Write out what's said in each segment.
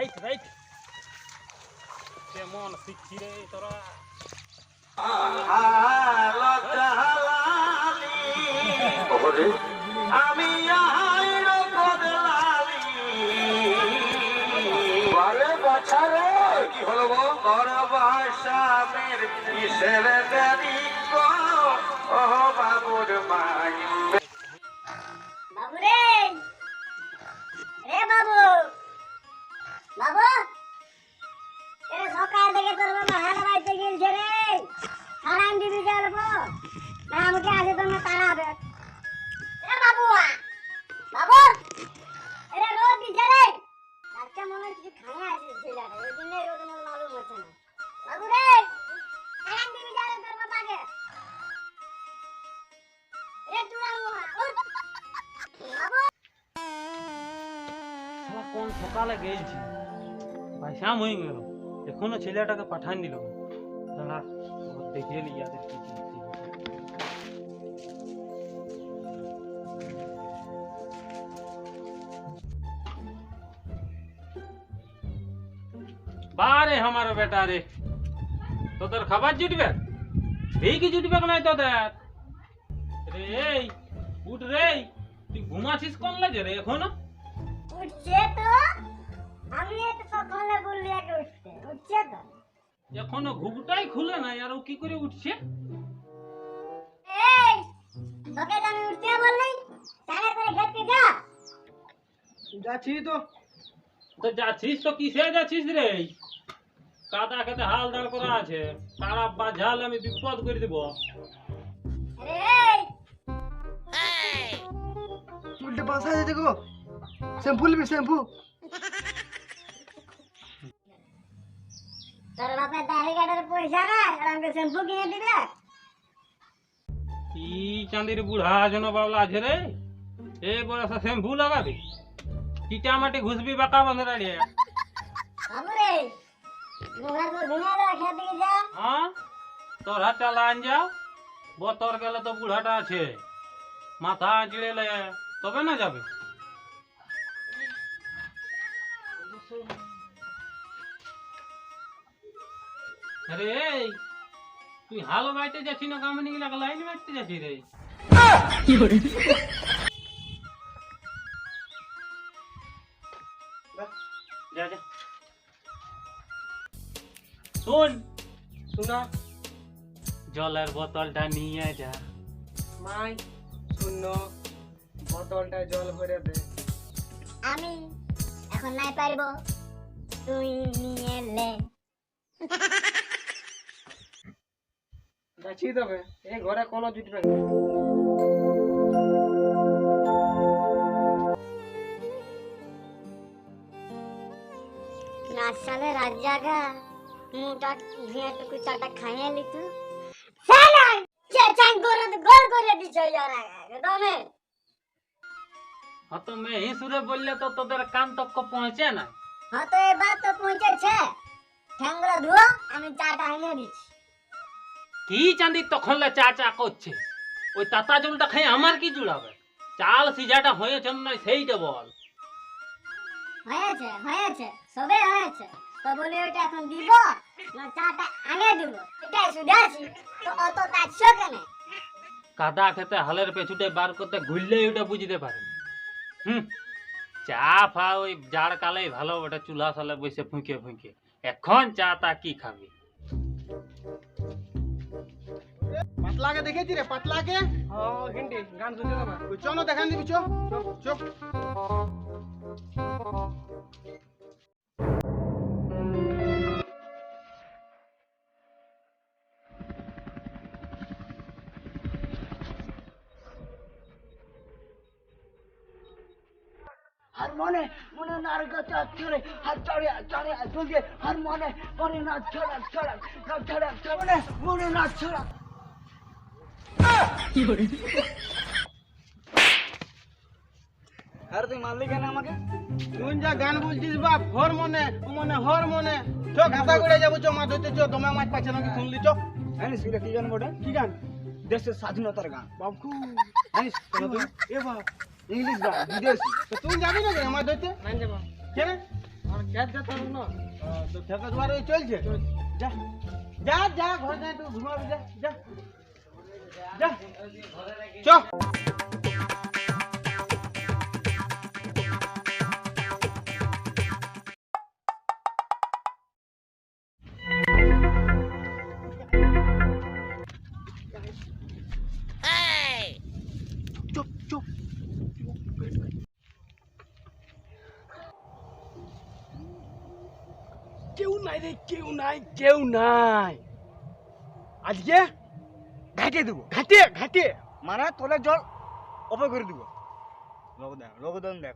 Right right কেমন শিখছি রে তোরা আমি বছরে কি হলো বর্ষামের কিসের দেরি গো ও বাবুর মাই বাবু রে বাবু বাবু এরে সকাল থেকে তোর বাবা হাল বাইতে গেলছে রে হারাম দিবি যাবো না আমাকে আগে তোমরা তাড়াবে এ বাবু বাবু এরে রোদ দিছে রে আজকে মনে হচ্ছে খায়া আছে ছেলেটা ওই জন্য রোদ মন মালুম হচ্ছে না বাবু রে হারাম দিবি যাবে তোর বাবাকে এ তুই বাবু কোন সকালে গেছি ভাই শাম হয়ে গেল এখনো ছেলেটাকে পাঠান দিল দাঁড়া দেখে নি ইয়াদের কি বারে আমার বেটা রে তোদের খাবার জুটবে এই কি জুটবে নাই তোদের রে এই উঠ রে তুই ঘুমাছিস কোন লাগে রে এখনো উঠছে তো আমি তো সকালে বললি আগে উঠতে উঠছে তো এখনো ঘুমটাই খুলে না আর ও কি করে উঠছে এই তোকে তো আমি উঠতে বললি তাহলে করে গেটে যা যাচ্ছি তো যাচ্ছিস তো কিসে যাচ্ছিস রে কাদা খেতে হাল দাঁড় করা আছে তারা বাজাল আমি বিপদ করে দিব এই উল্টে বাসা যেতে গো শ্যাম্পু নিবি শ্যাম্পু তোর বাপের দাড়ি কাটার পয়সা না আর আমাকে শ্যাম্পু কিনে দিবে ই চাঁদির বুড়া যেন বাবলা আছে রে এই বয়সে শ্যাম্পু লাগাবি চিটা মাটি ঘুষবি বাঁকা বাঁধে দাঁড়িয়ে বাবু রে মুখের পর ধুনিয়া দেওয়া খেয়ে দিকে যা হ্যাঁ তোর হাত চালা আন যাও বতর গেলে তো বুড়াটা আছে মাথা আঁচড়েলে তবে না যাবে আরে এই তুই হাল বাইতে যাচ্ছি না কামানি গেলে লাইন বাইতে যাচ্ছি রে যা যা শোন শোনা জলের বোতলটা নিয়ে যা মাই শূন্য বোতলটায় জল ভরে দে আমি এখন নাই পারবো তুই নিয়ে লে যাচ্ছি তবে এই ঘরে কোনো জুটবে না না সালে রাত জাগা মুটা ঘিয়াটুকু চাটা খাইয়ে লিতু সালা চেচাং করে তো গোল করে দিছ यार দমে हाँ तो मैं ही सुरे बोलले तो তোদের কান তক পৌঁছে না হ্যাঁ তো এবার তো পৌঁছেছে ঠ্যাংগুলো ধুও আমি চাটা এনে দিচ্ছি কি চাঁদি তখন চা চা করছে ওই তাতা জলটা খাই আমার কি জুড়াবে চাল সিজাটা হয়েছে না সেইটা বল হয়েছে সবে হয়েছে তো বলি ওটা এখন দিব না চাটা এনে দিব এটাই সুধাছি তো অত কাটছো কেন কাদা খেতে হালের পেছুটে বার করতে ঘুরলেই ওটা বুঝতে পারে চা ফা ওই জাড় কালেই ভালো ওটা চুলা সালে বসে ফুঁকে ফুঁকে এখন চা তা কি খাবি পাতলাকে দেখেছি রে পাতলাকে হ্যাঁ ঘন্টি গান শুনতে দেবা চলো দেখান দিবি চো চো हर मने मने नारगता चले हर चढ़े चढ़े जल्दी हर मने मने ना छड़ा छड़ा ना छड़ा छड़ा मने ना छड़ा আরে তুই মারলি কেন আমাকে তুই যা গান বলছিস বাপ হর মনে হর মনে চো ঘাটা করে যাবো চো মাছ ধরতে চো তোমার মাছ পাচ্ছে নাকি শুনলি চো জানিস কি গান বটে কি গান দেশের স্বাধীনতার গান বাবু জানিস তুই এ বাপ ইংলিশ গান বিদেশি তো তুই যাবি না মাছ ধরতে না যাবো কেন খেত যেতে হবে না তো খেতে তোমার ওই চলছে যা যা যা ঘরে যা একটু ঘুমাবি যা যা যা চ চুপ চুপ কেউ নাই রে কেউ নাই কেউ নাই আজকে ঘাটে দেবো ঘাটে ঘাটে মানে তোলে জল অপর করে দেবো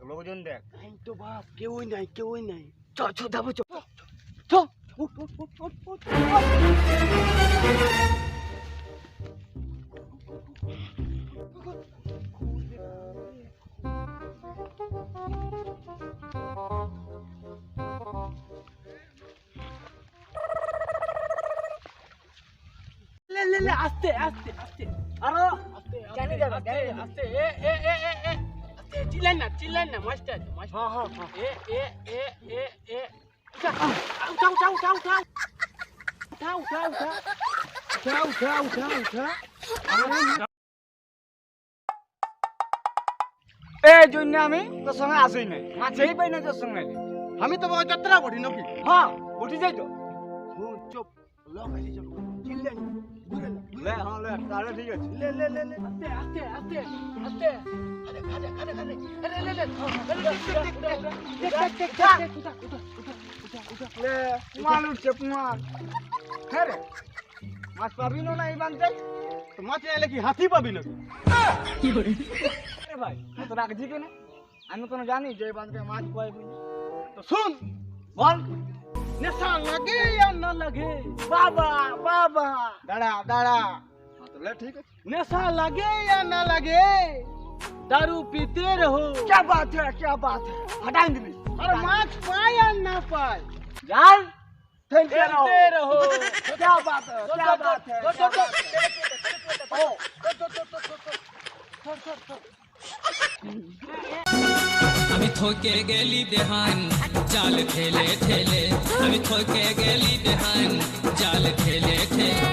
লোকজন দেখ তো বাপ কেউই নাই চ চ যাবো চ চ ले आस्ते आस्ते आस्ते अरे जाने दे, आस्ते जाने दे। आस्ते आस्ते चिल्लाना मास्टर हां हां हां ए उठा এই জন্য আমি তোর সঙ্গে আসই নাই মাছেই পাই না তোর সঙ্গে আমি তো যাত্রা বড়ি নাকি হ্যাঁ উঠি যাই তো চুপ লোক আসি চল চিল্লানি ले हाँ ले ताले ठीक है ले ले ले ले आस्ते आस्ते आस्ते आस्ते अरे ले ले ले ले मालूम चुप मार अरे माछ पाबी नो नहीं बनते तो माछ ले की हाथी पाबी नो की करे अरे भाई तो राख जी के ना আমি কোনো জানি যে বাঁধে মাছ পাইবি তো শুন বল নেশা লাগে या না লাগে বাবা বাবা দাঁড়া দাঁড়া तो ले ठीक है नशा लगे या ना लगे दारू पीते रहो क्या बात है हटाएंगे भी अरे माछ पाए या ना पाए यार खेलते रहो क्या बात है আমি থকে গেলি দেহান জাল ঠেলে ঠেলে আমি থকে গেলি দেহান জাল ঠেলে ঠেলে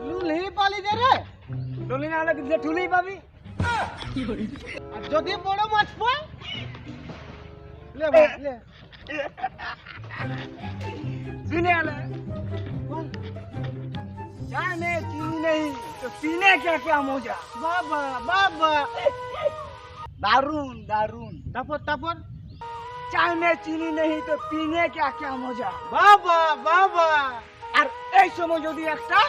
লুলি পালি দে রে লুলি না হলে যে ঠুলি পাবি আর যদি বড় মাছ পায় ले ले सुने ले चाय में चीनी नहीं तो पीने क्या क्या मौजा बाबा बाबा दारून दारून तपर तपर चाय में चीनी नहीं तो पीने क्या क्या मौजा बाबा बाबा আর এই সময় যদি একটা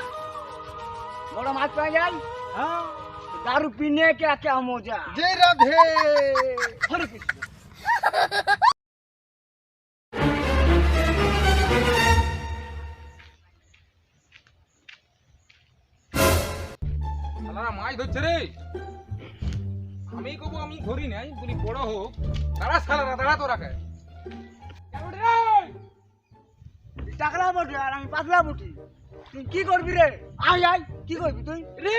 বড় মাছ পাওয়া যায় হ্যাঁ দারু পিনে क्या क्या मौजा जय राधे हरे कृष्ण শালারা মাছ ধরছে রে আমি কবো আমি ধরি নাই বলি বড় হোক তারা শালারা দাঁড়া তো রাখে টাকলা বটে আর আমি পাতলা বটি তুই কি করবি রে আয় আয় কি করবি তুই রে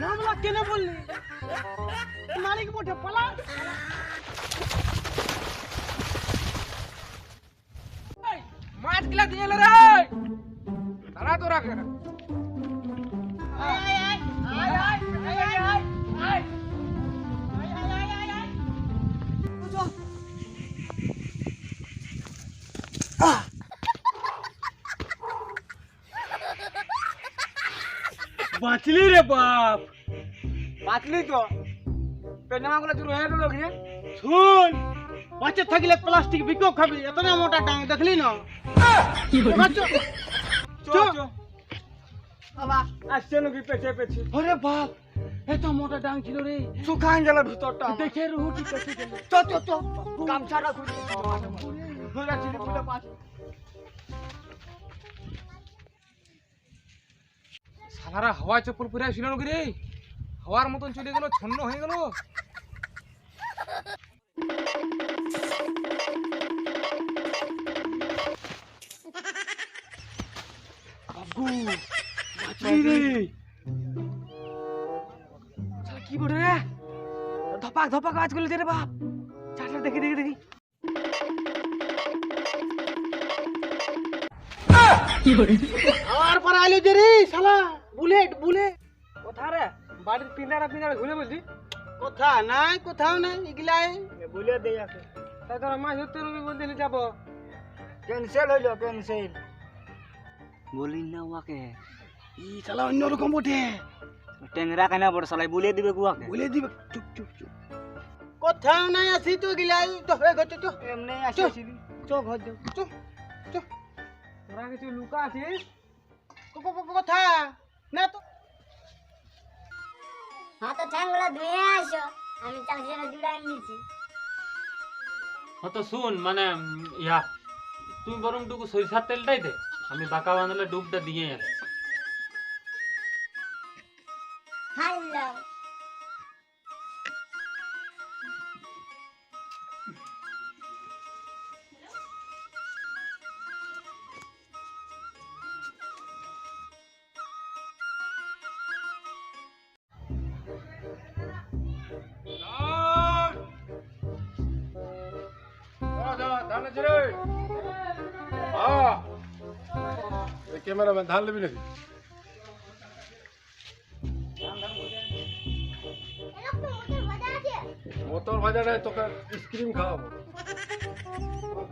নামলা কেন বললি মালিক বটে পালা মাছ গিলা দিয়ে এলো রে দাঁড়া তো রাখে না বাঁচলি রে বাপ বাঁচলি তো পেনামাগুলো তুই রয়ে গেল কি শুন বাচ্চা থাকলে প্লাস্টিক বিকো খাবি এত না মোটা ডাং দেখলি না বাবা আসছে নাকি পেছে পেছে আরে বাপ এত মোটা ডাং ছিল রে শুকাই গেল ভিতরটা দেখে রুটি পেছে গেল চ গামছাটা খুলে ধরে চিনি পুরো পাঁচ শালারা হাওয়া চপ্পল পরে ছিল নাকি রে হাওয়ার মতন চলে গেল ছন্ন হয়ে গেল বাবু বাঁচলি রে ধপাক আওয়াজ করলে রে বাপ। চাটা দেখি দেখি দেখি। আমার পর আইলো যে রে শালা বুলেট বুলেট। কোথা রে? বাড়ির পিনারা পিনারা ঘুরে বলছি। কোথা নাই কোথাও নাই এগুলাই বুলেট দিয়ে আছে। তাই তোরা মাছ ধরতে রবি বলতে যাব। ক্যান্সেল হইলো ক্যান্সেল। বলিন না ওকে ই শালা অন্যরকম বটে। টেংরা কেনা বড় শালা বলে দিবে গুয়াকে বলে দিবে। চুপ চুপ চুপ কোথাও নাই আসি তো গিলাই তো হয়ে গেছে তো এমনি আসি চো ঘর যাও চো চো তোরা কিছু লুকা আছিস কোথা না তো হ্যাঁ তো ঠ্যাংগুলো ধুয়ে আসো, আমি চাষিরা জুড়াই নিচ্ছি। হ্যাঁ তো শুন মানে ইয়া তুই বরং টুকু সরিষার তেলটাই দে, আমি বাঁকা বাঁধলে ডুবটা দিয়ে আসি। হ্যালো ক্যামেরাম্যান ধান নেবি নাকি? মোটর ভাজা নাই তোকে আইসক্রিম খাওয়াবো।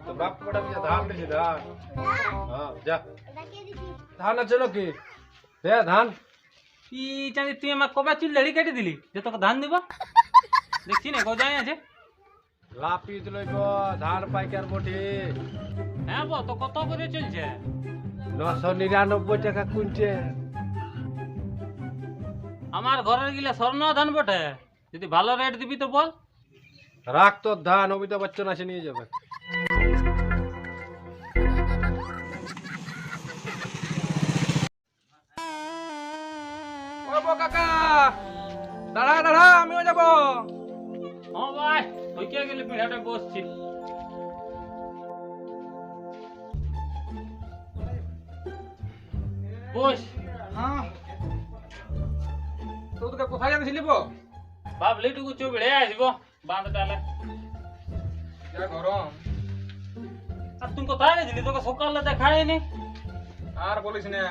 তো বাপ কটা বুঝে ধান দিছি ধান। হ্যাঁ যা ধান আছে নাকি? হ্যাঁ ধান কি জানি তুই আমার কবে চুল দাড়ি কেটে দিলি যে তোকে ধান দিব? দেখছি না কোথায় আছে? লাপিত লইব ধান পাইকার বটে। হ্যাঁ বো তো কত করে চলছে? 999 টাকা কুইন্টাল। আমার ঘরের গিলা স্বর্ণ ধান বটে, যদি ভালো রেট দিবি তো বল। রাখ তোর ধান, অমিতাভ বচ্চন আসে নিয়ে যাবে। ও কাকা দাঁড়া দাঁড়া আমিও যাব। হ্যাঁ ভাই হইকে গেলে পিঠাটা বসছি। বস। হ্যাঁ তো তোকে কোথায় যাচ্ছিলি বো? ভাবলি টুকু চুবড়ে আসবো বাঁধ ডালে। যা গরম। আর তুই কোথায় গেছিলি? তোকে সকালে দেখায়নি। আর বলিস না,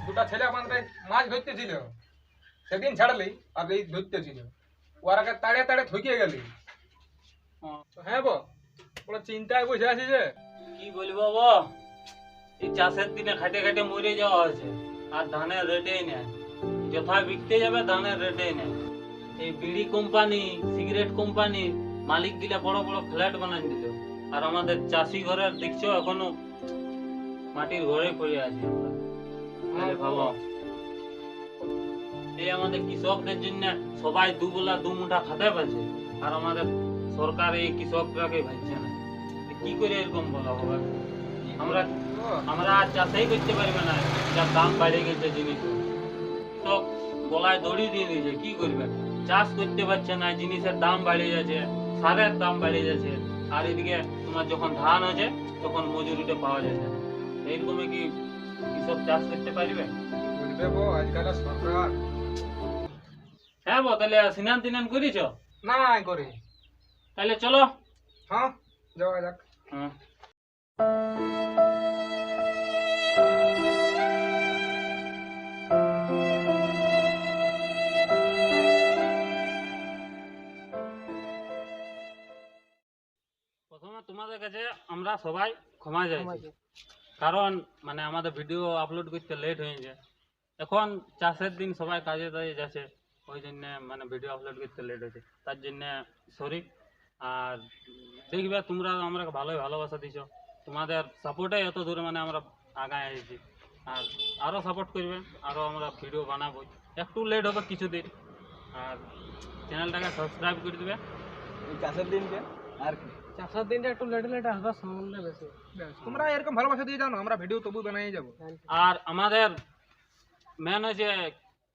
দুটা ছেলে আমাদের মাছ ধরতেছিল, সেদিন ছাড়লি আর এই ধরতেছিল, ওরাকে তাড়ে তাড়ে ঠকিয়ে গেলি। হ্যাঁ বো বড় চিন্তায় বসে আছি যে। কি বলবো বাবা, এই চাষের দিনে খাটে খাটে মরে যাওয়া হয়েছে, আর ধানের রেটেই নেই। যথা বিকতে যাবে ধানের রেটেই নেই। এই বিড়ি কোম্পানি, সিগারেট কোম্পানি মালিক গিলা বড় বড় ফ্ল্যাট বানাই দিল, আর আমাদের চাষি ঘরের দেখছো এখনো মাটির ঘরে পড়ে আছি আমরা। তাহলে ভাবো, এই আমাদের কৃষকদের জন্য সবাই দুবেলা দু মুঠা খেতে পাচ্ছে, আর আমাদের সরকার এই কৃষকরাকে ভাবছে না। কি করে এরকম বলা হবে? আমরা আমরা আর চাষই করতে পারবে না, যার দাম বেড়ে গেছে জিনিস। কৃষক গলায় দড়ি দিয়ে দিয়েছে, কি করবে? চাষ করতে পারছে না, জিনিসের দাম বেড়ে যাচ্ছে, সারের দাম বেড়ে যাচ্ছে, আর এদিকে তোমার যখন ধান হচ্ছে তখন মজুরিটা পাওয়া যাচ্ছে না। এইরকমই কি কৃষক চাষ করতে পারবে? বলবে বো আজকাল সরকার হ্যাঁ বো, তাহলে স্নান তিনান করেছ? না করে। তাহলে চলো। হ্যাঁ যাওয়া যাক। হ্যাঁ প্রথমে তোমাদের কাছে আমরা সবাই ক্ষমা চাইছি, কারণ মানে আমাদের ভিডিও আপলোড করতে লেট হয়ে যায়। এখন চাষের দিন সবাই কাজে টাজে যাচ্ছে, ওই জন্য মানে ভিডিও আপলোড করতে লেট হয়েছে, তার জন্য সরি। আর দেখবে তোমরা আমরা ভালোই ভালোবাসা দিছ, তোমাদের সাপোর্টে এত দূরে মানে আমরা আগায় এসেছি। আর আরও সাপোর্ট করবে, আরও আমরা ভিডিও বানাবো। একটু লেট হবে কিছুদিন, আর চ্যানেলটাকে সাবস্ক্রাইব করে দেবে। চাষের দিনকে আর কি, চাষের দিনটা একটু লেট লেট আসবে, সামনে বেশি। তোমরা এরকম ভালোবাসা দিয়ে যাও না, আমরা ভিডিও তবু বানাই যাবো। আর আমাদের মেন হচ্ছে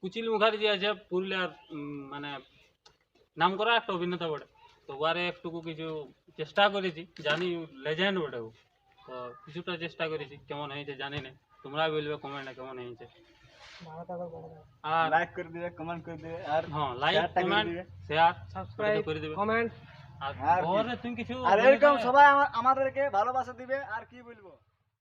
কুচিল মুখার্জি আছে, পুরুলিয়ার মানে নাম করা একটা অভিনেতা বটে। তো ওয়ারে একটুকু কিছু চেষ্টা করেছি, জানি লেজেন্ড বটে ও, তো কিছুটা চেষ্টা করেছি। কেমন হয়েছে জানি না, তোমরা বলবে কমেন্টে কেমন হয়েছে। আর লাইক করে দিবে, কমেন্ট করে দিবে, আর হ্যাঁ লাইক শেয়ারটা করে কমেন্ট দিবে। শেয়ার সাবস্ক্রাইব করে দিবে কমেন্ট আর আর কি? ওরে তুমি কিছু আর এরকম সবাই আমাদেরকে ভালোবাসা দিবে, আর কি বলবো।